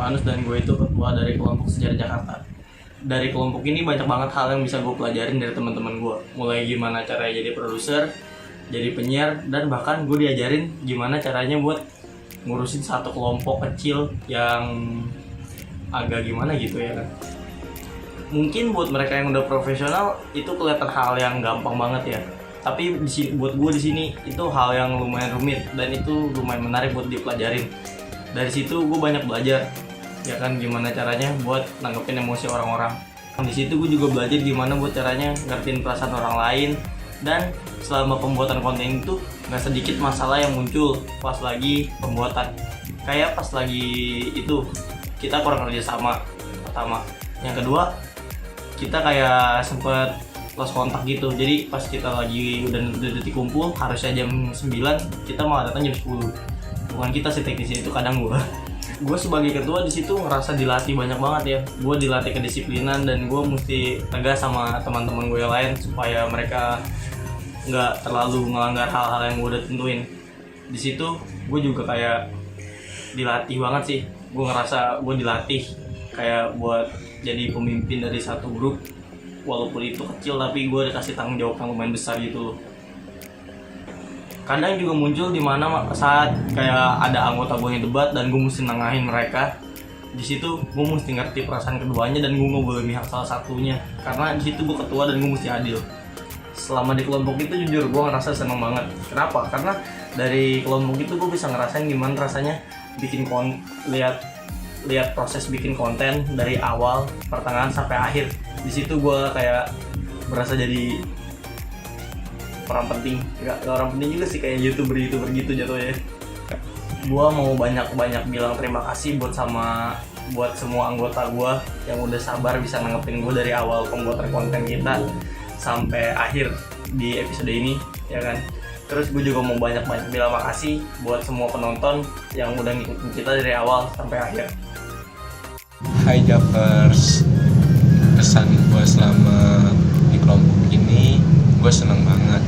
Stefanus dan gue itu ketua dari kelompok Sejarah Jakarta. Dari kelompok ini banyak banget hal yang bisa gue pelajarin dari teman-teman gue. Mulai gimana caranya jadi produser, jadi penyiar, dan bahkan gue diajarin gimana caranya buat ngurusin satu kelompok kecil yang agak gimana gitu ya kan. Mungkin buat mereka yang udah profesional itu kelihatan hal yang gampang banget ya. Tapi buat gue di sini itu hal yang lumayan rumit dan itu lumayan menarik buat dipelajarin. Dari situ gue banyak belajar ya kan gimana caranya buat nanggepin emosi orang-orang. Di situ gue juga belajar gimana buat caranya ngertiin perasaan orang lain, dan selama pembuatan konten itu nggak sedikit masalah yang muncul pas lagi pembuatan. Kayak pas lagi itu kita kurang kerjasama pertama. Yang kedua, kita kayak sempet lost kontak gitu. Jadi pas kita lagi udah detik kumpul harusnya jam 9, kita malah datang jam 10. Bukan kita sih teknisnya, itu kadang gue sebagai ketua di situ ngerasa dilatih banyak banget ya. Gue dilatih kedisiplinan dan gue mesti tegas sama teman-teman gue yang lain supaya mereka nggak terlalu melanggar hal-hal yang gue udah tentuin. Di situ gue juga kayak dilatih banget sih. Gue ngerasa gue dilatih kayak buat jadi pemimpin dari satu grup, walaupun itu kecil tapi gue dikasih tanggung jawab yang lumayan besar gitu loh. Kadang juga muncul di mana saat kayak ada anggota gue yang debat dan gue mesti nengahin mereka. Di situ gue mesti ngerti perasaan keduanya dan gue nggak boleh mihak salah satunya, karena di situ gue ketua dan gue mesti adil. Selama di kelompok itu jujur gue ngerasa seneng banget. Kenapa? Karena dari kelompok itu gue bisa ngerasain gimana rasanya bikin lihat proses bikin konten dari awal, pertengahan sampai akhir. Di situ gue kayak berasa jadi orang penting, nggak orang penting juga sih, kayak youtuber gitu jatuhnya. Gue mau banyak bilang terima kasih buat semua anggota gue yang udah sabar bisa nanggepin gue dari awal pembuatan konten kita sampai akhir di episode ini ya kan. Terus gue juga mau banyak bilang makasih buat semua penonton yang udah ngikutin kita dari awal sampai akhir. Hai Javers, kesan gue selama di kelompok ini gue seneng banget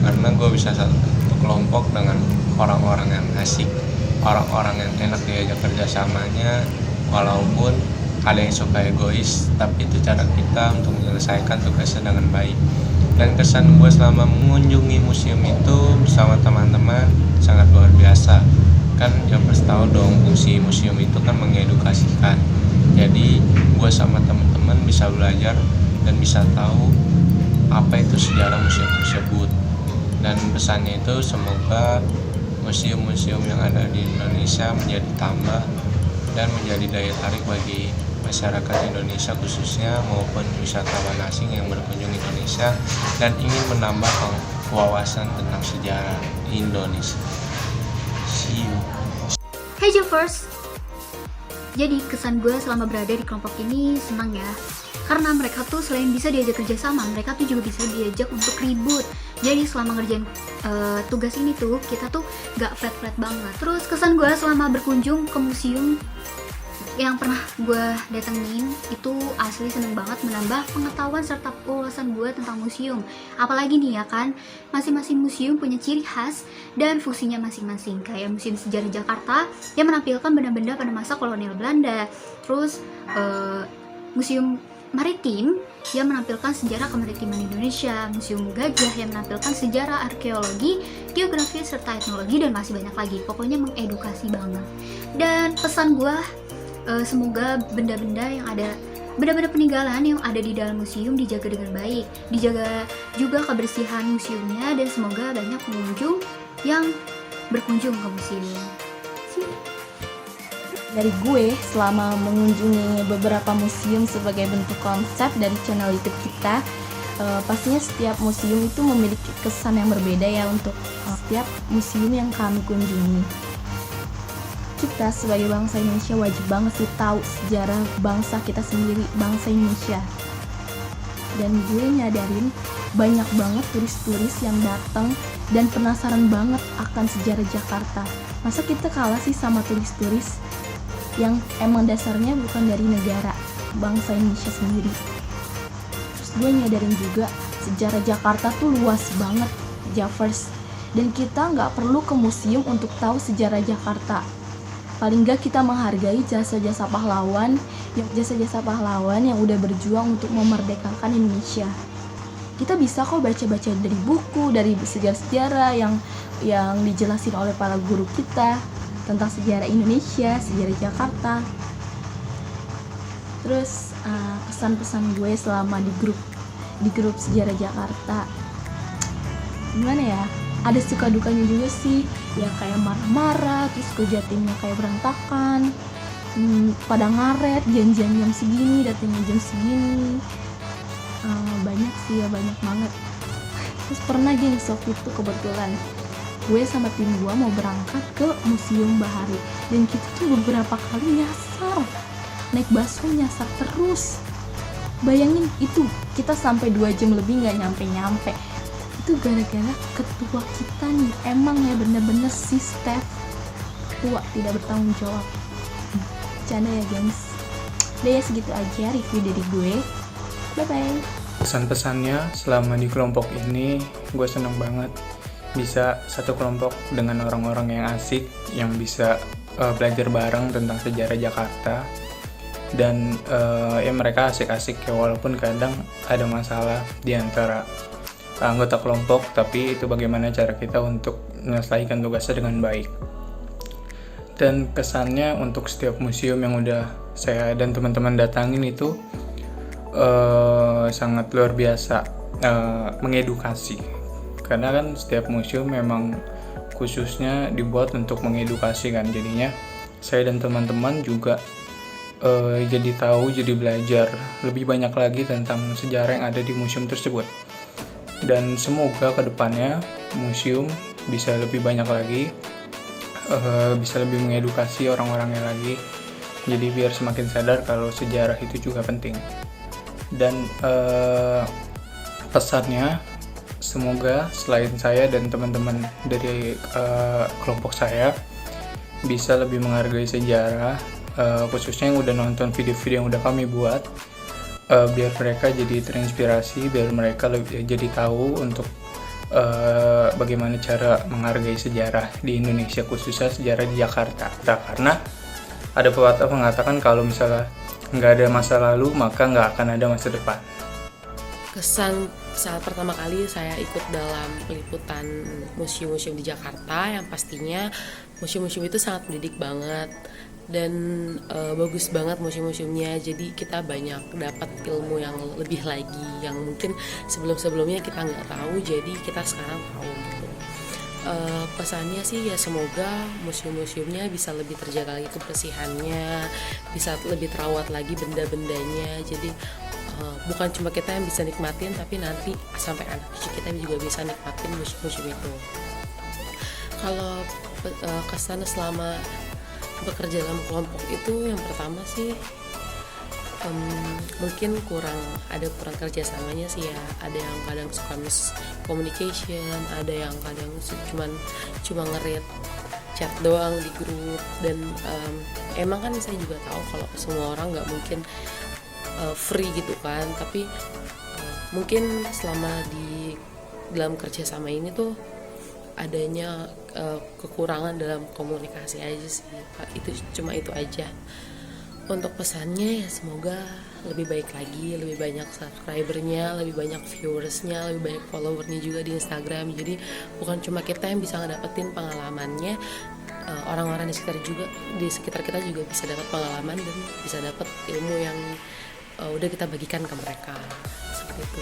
karena gue bisa satu kelompok dengan orang-orang yang asik, orang-orang yang enak diajak kerjasamanya, walaupun ada yang suka egois, tapi itu cara kita untuk menyelesaikan tugasnya dengan baik. Dan kesan gue selama mengunjungi museum itu bersama teman-teman sangat luar biasa. Kan Javers tahu dong, fungsi museum itu kan mengedukasikan. Jadi gue sama teman-teman bisa belajar dan bisa tahu apa itu sejarah museum tersebut. Dan pesannya itu semoga museum-museum yang ada di Indonesia menjadi tambah dan menjadi daya tarik bagi masyarakat Indonesia khususnya maupun wisatawan asing yang berkunjung Indonesia dan ingin menambah wawasan tentang sejarah Indonesia. See you. Hey Javers, jadi kesan gue selama berada di kelompok ini senang ya, karena mereka tuh selain bisa diajak kerjasama, mereka tuh juga bisa diajak untuk ribut. Jadi selama ngerjain tugas ini tuh kita tuh gak flat banget. Terus kesan gue selama berkunjung ke museum yang pernah gue datengin itu asli seneng banget, menambah pengetahuan serta wawasan gue tentang museum. Apalagi nih ya kan, masing-masing museum punya ciri khas dan fungsinya masing-masing. Kayak Museum Sejarah Jakarta yang menampilkan benda-benda pada masa kolonial Belanda. Terus Museum Maritim yang menampilkan sejarah kemaritiman Indonesia, Museum Gajah yang menampilkan sejarah arkeologi, geografi, serta etnologi, dan masih banyak lagi. Pokoknya mengedukasi banget. Dan pesan gue, semoga benda-benda peninggalan yang ada di dalam museum dijaga dengan baik, dijaga juga kebersihan museumnya, dan semoga banyak pengunjung yang berkunjung ke museum. Dari gue selama mengunjungi beberapa museum sebagai bentuk konsep dari channel YouTube kita, pastinya setiap museum itu memiliki kesan yang berbeda ya untuk setiap museum yang kami kunjungi. Kita sebagai bangsa Indonesia wajib banget sih tahu sejarah bangsa kita sendiri, bangsa Indonesia. Dan gue nyadarin banyak banget turis-turis yang datang dan penasaran banget akan sejarah Jakarta. Masa kita kalah sih sama turis-turis yang emang dasarnya bukan dari negara, bangsa Indonesia sendiri. Terus gue nyadarin juga sejarah Jakarta tuh luas banget, Javers. Dan kita nggak perlu ke museum untuk tahu sejarah Jakarta. paling nggak kita menghargai jasa-jasa pahlawan yang udah berjuang untuk memerdekakan Indonesia. Kita bisa kok baca-baca dari buku, dari sejarah-sejarah yang dijelasin oleh para guru kita tentang sejarah Indonesia, sejarah Jakarta. Terus kesan-pesan gue selama di grup sejarah Jakarta, gimana ya? Ada suka dukanya juga sih, ya kayak marah-marah, terus kerja timnya kayak berantakan, pada ngaret, janjian jam segini, datangnya jam segini. Banyak sih ya, banyak banget. Terus pernah gini, waktu itu kebetulan gue sama tim gue mau berangkat ke Museum Bahari, dan kita tuh beberapa kali nyasar, naik busway nyasar terus. Bayangin itu, kita sampai 2 jam lebih gak nyampe-nyampe. Itu gara-gara ketua kita nih, emang ya bener-bener si Steph ketua tidak bertanggung jawab. Canda ya gengs. Udah ya, segitu aja review dari gue. Bye bye. Pesan-pesannya selama di kelompok ini, gue seneng banget bisa satu kelompok dengan orang-orang yang asik, yang bisa belajar bareng tentang sejarah Jakarta. Dan ya mereka asik-asik ya, walaupun kadang ada masalah di antara anggota kelompok, tapi itu bagaimana cara kita untuk menyelesaikan tugasnya dengan baik. Dan kesannya untuk setiap museum yang udah saya dan teman-teman datangin itu sangat luar biasa, mengedukasi. Karena kan setiap museum memang khususnya dibuat untuk mengedukasi kan, jadinya saya dan teman-teman juga jadi tahu, jadi belajar lebih banyak lagi tentang sejarah yang ada di museum tersebut. Dan semoga kedepannya museum bisa lebih banyak lagi, bisa lebih mengedukasi orang-orangnya lagi, jadi biar semakin sadar kalau sejarah itu juga penting. Dan pesannya, semoga selain saya dan teman-teman dari kelompok saya bisa lebih menghargai sejarah, khususnya yang udah nonton video-video yang udah kami buat, biar mereka jadi terinspirasi, biar mereka jadi tahu untuk bagaimana cara menghargai sejarah di Indonesia, khususnya sejarah di Jakarta. Karena ada pepatah mengatakan kalau misalnya nggak ada masa lalu, maka nggak akan ada masa depan. Kesan saat pertama kali saya ikut dalam peliputan museum-museum di Jakarta, yang pastinya museum-museum itu sangat mendidik banget. Dan bagus banget museum-museumnya, jadi kita banyak dapat ilmu yang lebih lagi yang mungkin sebelum-sebelumnya kita nggak tahu, jadi kita sekarang tahu gitu. Pesannya sih ya, semoga museum-museumnya bisa lebih terjaga lagi kebersihannya, bisa lebih terawat lagi benda-bendanya, jadi bukan cuma kita yang bisa nikmatin, tapi nanti sampai anak cucu kita juga bisa nikmatin museum-museum itu. Kalau kesan selama bekerja dalam kelompok itu, yang pertama sih mungkin kurang kerjasamanya sih ya. Ada yang kadang suka miscommunication, ada yang kadang cuma nge-read chat doang di grup. Dan emang kan saya juga tahu kalau semua orang nggak mungkin free gitu kan, tapi mungkin selama di dalam kerjasama ini tuh adanya kekurangan dalam komunikasi aja sih. Itu aja. Untuk pesannya ya, semoga lebih baik lagi, lebih banyak subscribernya, lebih banyak viewersnya, lebih banyak followernya juga di Instagram. Jadi bukan cuma kita yang bisa ngedapetin pengalamannya, orang-orang di sekitar kita juga bisa dapat pengalaman dan bisa dapat ilmu yang udah kita bagikan ke mereka, seperti itu.